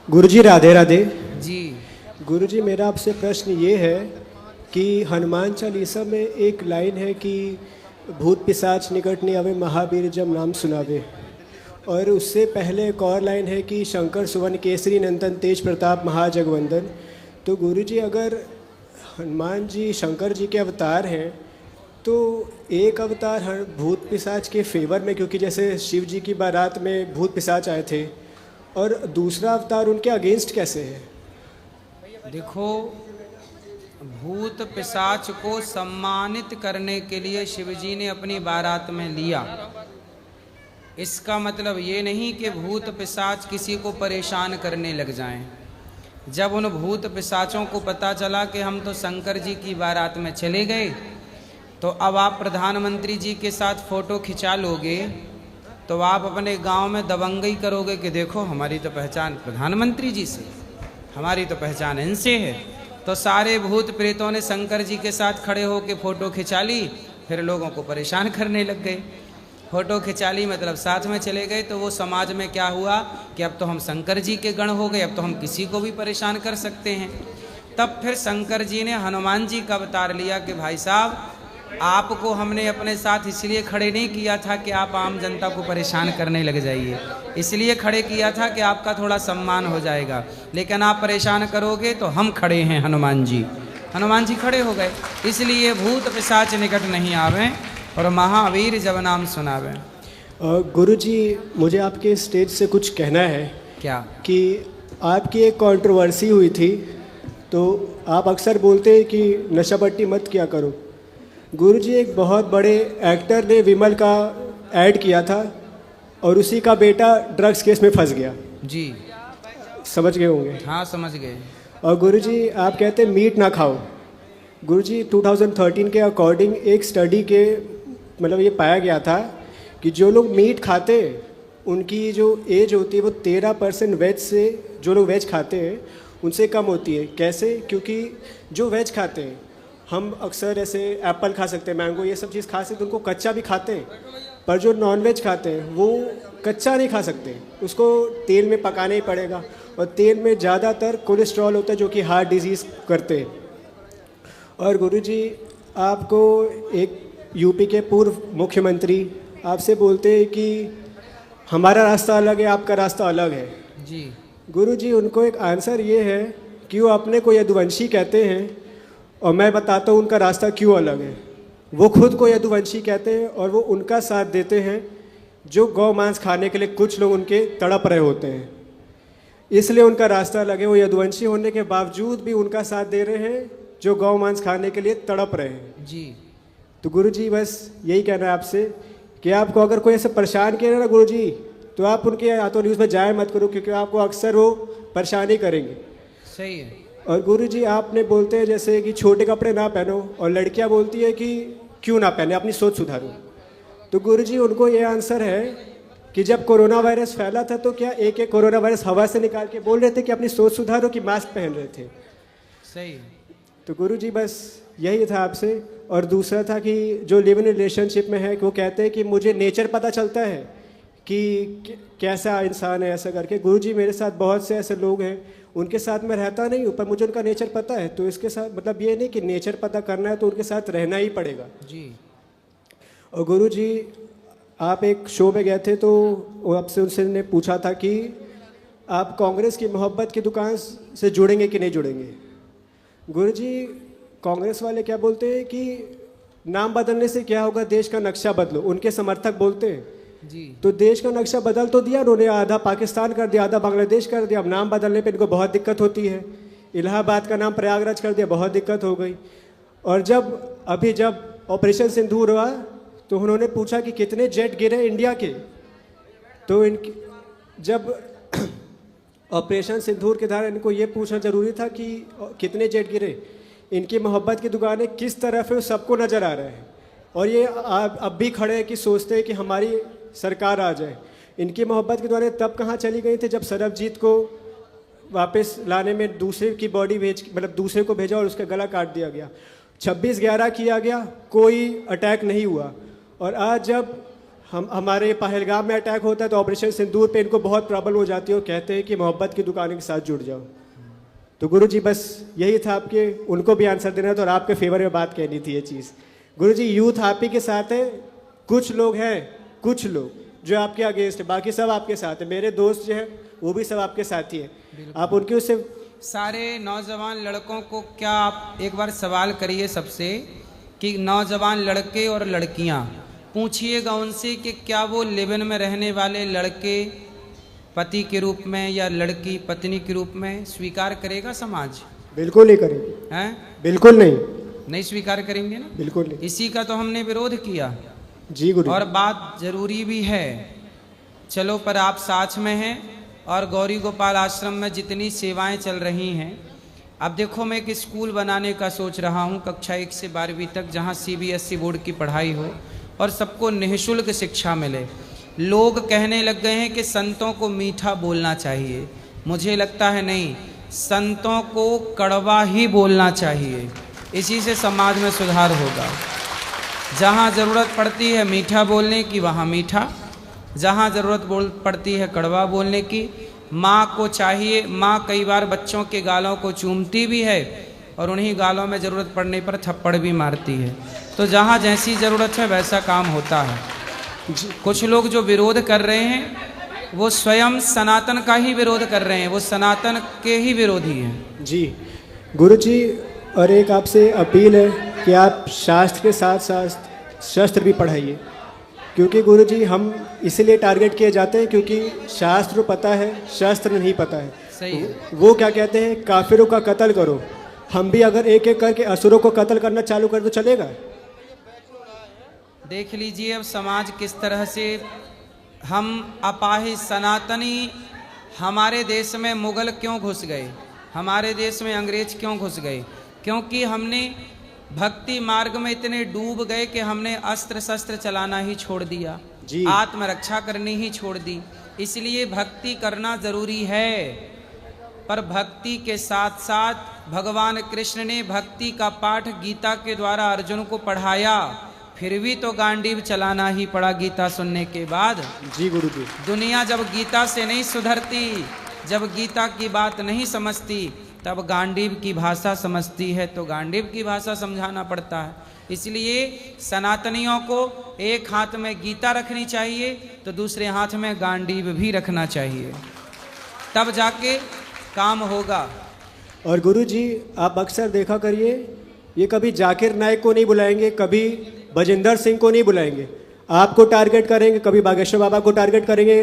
गुरुजी राधे राधे। जी। गुरुजी मेरा आपसे प्रश्न ये है कि हनुमान चालीसा में एक लाइन है कि भूत पिशाच निकट नहीं आवे महावीर जब नाम सुनावे, और उससे पहले एक और लाइन है कि शंकर सुवन केसरी नंदन तेज प्रताप महाजगवंदन। तो गुरुजी अगर हनुमान जी शंकर जी के अवतार हैं तो एक अवतार हर भूत पिशाच के फेवर में, क्योंकि जैसे शिव जी की बारात में भूत पिशाच आए थे, और दूसरा अवतार उनके अगेंस्ट कैसे है? देखो, भूत पिशाच को सम्मानित करने के लिए शिवजी ने अपनी बारात में लिया। इसका मतलब ये नहीं कि भूत पिशाच किसी को परेशान करने लग जाएं। जब उन भूत पिशाचों को पता चला कि हम तो शंकर जी की बारात में चले गए, तो अब आप प्रधानमंत्री जी के साथ फोटो खिंचा लोगे तो आप अपने गांव में दबंगई करोगे कि देखो हमारी तो पहचान प्रधानमंत्री जी से, हमारी तो पहचान इनसे है। तो सारे भूत प्रेतों ने शंकर जी के साथ खड़े होकर फ़ोटो खिंचा ली, फिर लोगों को परेशान करने लग गए। फ़ोटो खिंचा ली मतलब साथ में चले गए, तो वो समाज में क्या हुआ कि अब तो हम शंकर जी के गण हो गए, अब तो हम किसी को भी परेशान कर सकते हैं। तब फिर शंकर जी ने हनुमान जी का अवतार लिया कि भाई साहब, आपको हमने अपने साथ इसलिए खड़े नहीं किया था कि आप आम जनता को परेशान करने लग जाइए, इसलिए खड़े किया था कि आपका थोड़ा सम्मान हो जाएगा, लेकिन आप परेशान करोगे तो हम खड़े हैं हनुमान जी। हनुमान जी खड़े हो गए, इसलिए भूत पिशाच निकट नहीं आवे और महावीर जब नाम सुनावे। गुरुजी मुझे आपके स्टेज से कुछ कहना है। क्या? कि आपकी एक कंट्रोवर्सी हुई थी, तो आप अक्सर बोलते हैं कि नशा पट्टी मत किया करो। गुरुजी एक बहुत बड़े एक्टर ने विमल का ऐड किया था और उसी का बेटा ड्रग्स केस में फंस गया। जी समझ गए होंगे? हाँ समझ गए। और गुरुजी आप कहते हैं मीट ना खाओ। गुरुजी 2013 के अकॉर्डिंग एक स्टडी के मतलब ये पाया गया था कि जो लोग मीट खाते हैं उनकी जो एज होती है वो 13% वेज से, जो लोग वेज खाते हैं उनसे कम होती है। कैसे? क्योंकि जो वेज खाते हैं, हम अक्सर ऐसे एप्पल खा सकते हैं, मैंगो, ये सब चीज़ खा सकते हैं, उनको कच्चा भी खाते हैं, पर जो नॉन वेज खाते हैं वो कच्चा नहीं खा सकते, उसको तेल में पकाना ही पड़ेगा, और तेल में ज़्यादातर कोलेस्ट्रॉल होता है जो कि हार्ट डिजीज़ करते हैं। और गुरुजी आपको एक यूपी के पूर्व मुख्यमंत्री आपसे बोलते हैं कि हमारा रास्ता अलग है, आपका रास्ता अलग है। जी गुरुजी उनको एक आंसर ये है कि वो अपने को यदुवंशी कहते हैं, और मैं बताता हूँ उनका रास्ता क्यों अलग है। वो खुद को यदुवंशी कहते हैं और वो उनका साथ देते हैं जो गौ मांस खाने के लिए कुछ लोग उनके तड़प रहे होते हैं, इसलिए उनका रास्ता अलग है। वो यदुवंशी होने के बावजूद भी उनका साथ दे रहे हैं जो गौ मांस खाने के लिए तड़प रहे हैं। जी। तो गुरुजी बस यही कहना है आपसे कि आपको अगर कोई ऐसे परेशान किया ना गुरुजी, तो आप उनके हाथों न्यूज़ में जाए मत करो, क्योंकि आपको अक्सर वो परेशानी करेंगे। सही है। और गुरुजी आपने बोलते हैं जैसे कि छोटे कपड़े ना पहनो, और लड़कियां बोलती है कि क्यों ना पहने, अपनी सोच सुधारो। तो गुरुजी उनको ये आंसर है कि जब कोरोना वायरस फैला था तो क्या एक एक कोरोना वायरस हवा से निकाल के बोल रहे थे कि अपनी सोच सुधारो, कि मास्क पहन रहे थे? सही। तो गुरुजी बस यही था आपसे। और दूसरा था कि जो लिव इन रिलेशनशिप में है, वो कहते हैं कि मुझे नेचर पता चलता है कि कैसा इंसान है, ऐसा करके। गुरुजी मेरे साथ बहुत से ऐसे लोग हैं, उनके साथ मैं रहता नहीं हूँ पर मुझे उनका नेचर पता है, तो इसके साथ मतलब ये नहीं कि नेचर पता करना है तो उनके साथ रहना ही पड़ेगा। जी। और गुरुजी आप एक शो में गए थे, तो आपसे उनसे ने पूछा था कि आप कांग्रेस की मोहब्बत की दुकान से जुड़ेंगे कि नहीं जुड़ेंगे। गुरुजी कांग्रेस वाले क्या बोलते हैं कि नाम बदलने से क्या होगा, देश का नक्शा बदलो। उनके समर्थक बोलते हैं जी। तो देश का नक्शा बदल तो दिया उन्होंने, आधा पाकिस्तान कर दिया, आधा बांग्लादेश कर दिया। अब नाम बदलने पे इनको बहुत दिक्कत होती है। इलाहाबाद का नाम प्रयागराज कर दिया, बहुत दिक्कत हो गई। और जब ऑपरेशन सिंदूर हुआ तो उन्होंने पूछा कि कितने जेट गिरे इंडिया के, तो जब ऑपरेशन सिंदूर के दौरान इनको ये पूछना जरूरी था कि कितने जेट गिरे। इनकी मोहब्बत की दुकानें किस तरफ है वो सबको नज़र आ रहा है, और ये अब भी खड़े हैं कि सोचते हैं कि हमारी सरकार आ जाए। इनकी मोहब्बत के द्वारा तब कहाँ चली गई थी जब सरबजीत को वापस लाने में दूसरे की बॉडी मतलब दूसरे को भेजा और उसका गला काट दिया गया। 26/11 किया गया, कोई अटैक नहीं हुआ। और आज जब हमारे पहलगाम में अटैक होता है तो ऑपरेशन सिंदूर पे इनको बहुत प्रॉब्लम हो जाती है, वो कहते हैं कि मोहब्बत की दुकानों के साथ जुड़ जाओ। तो गुरुजी बस यही था, आपके उनको भी आंसर देना था और आपके फेवर में बात कहनी थी ये चीज़। गुरुजी यूथ आप ही के साथ है, कुछ लोग हैं, कुछ लोग जो आपके अगेंस्ट है, बाकी सब आपके साथ है। मेरे दोस्त जो है वो भी सब आपके साथ ही है। आप उनके उससे सारे नौजवान लड़कों को क्या आप एक बार सवाल करिए सबसे कि नौजवान लड़के और लड़कियां, पूछिएगा उनसे कि क्या वो लिव इन में रहने वाले लड़के पति के रूप में या लड़की पत्नी के रूप में स्वीकार करेगा समाज? बिल्कुल नहीं करेंगे। हैं? बिल्कुल नहीं, नहीं स्वीकार करेंगे ना, बिल्कुल नहीं। इसी का तो हमने विरोध किया। जी गुरु। और बात जरूरी भी है, चलो पर आप साथ में हैं और गौरी गोपाल आश्रम में जितनी सेवाएं चल रही हैं, अब देखो मैं एक स्कूल बनाने का सोच रहा हूं कक्षा 1 से 12वीं तक, जहां CBSE बोर्ड की पढ़ाई हो और सबको निःशुल्क शिक्षा मिले। लोग कहने लग गए हैं कि संतों को मीठा बोलना चाहिए, मुझे लगता है नहीं, संतों को कड़वा ही बोलना चाहिए, इसी से समाज में सुधार होगा। जहाँ ज़रूरत पड़ती है मीठा बोलने की वहाँ मीठा, जहाँ ज़रूरत पड़ती है कड़वा बोलने की। माँ को चाहिए, माँ कई बार बच्चों के गालों को चूमती भी है और उन्हीं गालों में ज़रूरत पड़ने पर थप्पड़ भी मारती है। तो जहाँ जैसी ज़रूरत है वैसा काम होता है। कुछ लोग जो विरोध कर रहे हैं वो स्वयं सनातन का ही विरोध कर रहे हैं, वो सनातन के ही विरोधी हैं। जी गुरु जी, और एक आपसे अपील है कि आप शास्त्र के साथ साथ शस्त्र भी पढ़ाइए, क्योंकि गुरुजी हम इसलिए टारगेट किए जाते हैं क्योंकि शास्त्र पता है, शस्त्र नहीं पता है। सही है। वो क्या कहते हैं, काफिरों का कत्ल करो। हम भी अगर एक एक करके असुरों को कत्ल करना चालू कर तो चलेगा? देख लीजिए अब समाज किस तरह से हम अपाहिज सनातनी, हमारे देश में मुगल क्यों घुस गए, हमारे देश में अंग्रेज क्यों घुस गए? क्योंकि हमने भक्ति मार्ग में इतने डूब गए कि हमने अस्त्र शस्त्र चलाना ही छोड़ दिया, आत्मरक्षा करनी ही छोड़ दी। इसलिए भक्ति करना जरूरी है, पर भक्ति के साथ साथ भगवान कृष्ण ने भक्ति का पाठ गीता के द्वारा अर्जुन को पढ़ाया, फिर भी तो गांडीव चलाना ही पड़ा गीता सुनने के बाद। जी गुरु जी। दुनिया जब गीता से नहीं सुधरती, जब गीता की बात नहीं समझती, तब गांडीव की भाषा समझती है, तो गांडीव की भाषा समझाना पड़ता है। इसलिए सनातनियों को एक हाथ में गीता रखनी चाहिए तो दूसरे हाथ में गांडीव भी रखना चाहिए, तब जाके काम होगा। और गुरु जी आप अक्सर देखा करिए, ये कभी जाकिर नायक को नहीं बुलाएंगे, कभी बजिंदर सिंह को नहीं बुलाएंगे, आपको टारगेट करेंगे, कभी बागेश्वर बाबा को टारगेट करेंगे,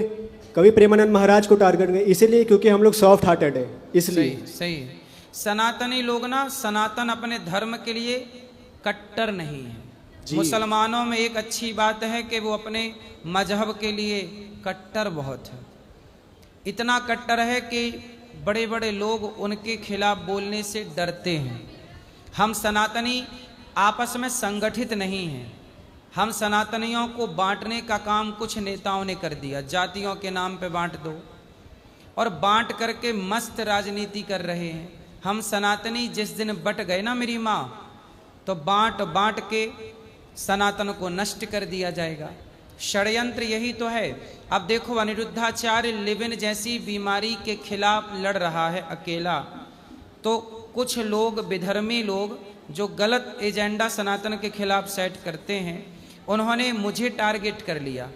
कभी प्रेमानंद महाराज को टारगेट करेंगे, इसलिए क्योंकि हम लोग सॉफ्ट हार्टेड है, इसलिए। सही। सनातनी लोग ना, सनातन अपने धर्म के लिए कट्टर नहीं है। मुसलमानों में एक अच्छी बात है कि वो अपने मजहब के लिए कट्टर बहुत है, इतना कट्टर है कि बड़े बड़े लोग उनके खिलाफ बोलने से डरते हैं। हम सनातनी आपस में संगठित नहीं हैं। हम सनातनियों को बांटने का काम कुछ नेताओं ने कर दिया, जातियों के नाम पे बांट दो, और बांट करके मस्त राजनीति कर रहे हैं। हम सनातनी जिस दिन बट गए ना मेरी माँ, तो बांट बांट के सनातन को नष्ट कर दिया जाएगा। षड्यंत्र यही तो है। अब देखो अनिरुद्धाचार्य लिविन जैसी बीमारी के खिलाफ लड़ रहा है अकेला, तो कुछ लोग विधर्मी लोग जो गलत एजेंडा सनातन के खिलाफ सेट करते हैं, उन्होंने मुझे टारगेट कर लिया,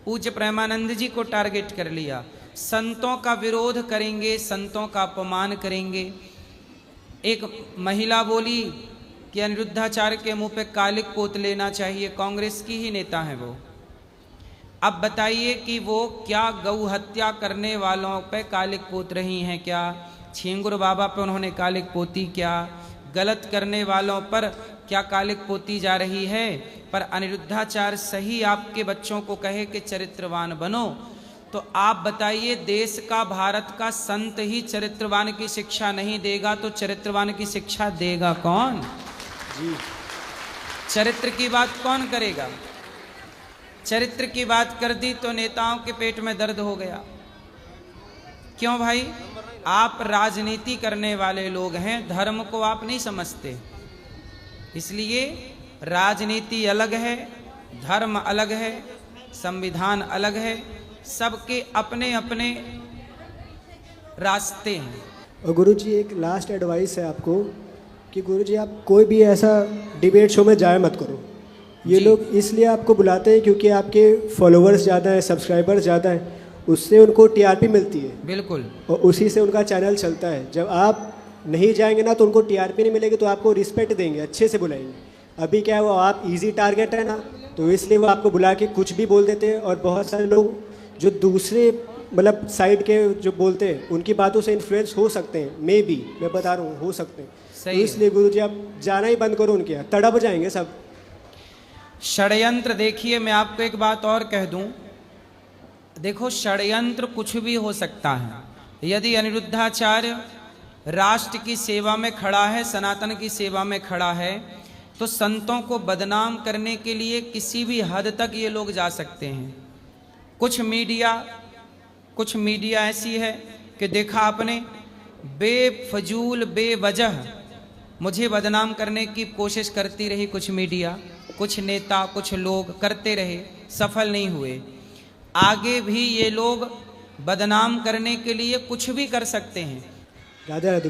पूज्य प्रेमानंद जी को टारगेट कर लिया। संतों का विरोध करेंगे, संतों का अपमान करेंगे। एक महिला बोली कि अनिरुद्धाचार्य के मुंह पे कालिक पोत लेना चाहिए, कांग्रेस की ही नेता है वो। अब बताइए कि वो क्या गौ हत्या करने वालों पे कालिक पोत रही हैं क्या? छेंगुर बाबा पे उन्होंने कालिक पोती क्या? गलत करने वालों पर क्या कालिक पोती जा रही है? पर अनिरुद्धाचार्य सही आपके बच्चों को कहे कि चरित्रवान बनो, तो आप बताइए देश का, भारत का संत ही चरित्रवान की शिक्षा नहीं देगा तो चरित्रवान की शिक्षा देगा कौन? जी। चरित्र की बात कौन करेगा? चरित्र की बात कर दी तो नेताओं के पेट में दर्द हो गया। क्यों भाई? आप राजनीति करने वाले लोग हैं, धर्म को आप नहीं समझते। इसलिए राजनीति अलग है, धर्म अलग है, संविधान अलग है, सबके अपने अपने रास्ते हैं। और गुरुजी एक लास्ट एडवाइस है आपको कि गुरुजी आप कोई भी ऐसा डिबेट शो में जाए मत करो। ये जी। लोग इसलिए आपको बुलाते हैं क्योंकि आपके फॉलोअर्स ज़्यादा हैं, सब्सक्राइबर्स ज़्यादा हैं, उससे उनको टीआरपी मिलती है बिल्कुल। और उसी से उनका चैनल चलता है। जब आप नहीं जाएंगे ना तो उनको टीआरपी नहीं मिलेगी, तो आपको रिस्पेक्ट देंगे, अच्छे से बुलाएंगे। अभी क्या है, वो आप इजी टारगेट है ना, तो इसलिए वो आपको बुला के कुछ भी बोल देते हैं। और बहुत सारे लोग जो दूसरे मतलब साइड के जो बोलते हैं उनकी बातों से इन्फ्लुएंस हो सकते हैं, मे बी, मैं बता रहा हूँ, हो सकते हैं। सही तो है। इसलिए गुरुजी आप जाना ही बंद करो उनके यहाँ, तड़प जाएंगे सब। षड्यंत्र, देखिए मैं आपको एक बात और कह दूं, देखो षड्यंत्र कुछ भी हो सकता है। यदि अनिरुद्धाचार्य राष्ट्र की सेवा में खड़ा है, सनातन की सेवा में खड़ा है, तो संतों को बदनाम करने के लिए किसी भी हद तक ये लोग जा सकते हैं। कुछ मीडिया ऐसी है कि देखा आपने, बेफजूल बेवजह मुझे बदनाम करने की कोशिश करती रही कुछ मीडिया, कुछ नेता, कुछ लोग करते रहे, सफल नहीं हुए। आगे भी ये लोग बदनाम करने के लिए कुछ भी कर सकते हैं। राधे राधे।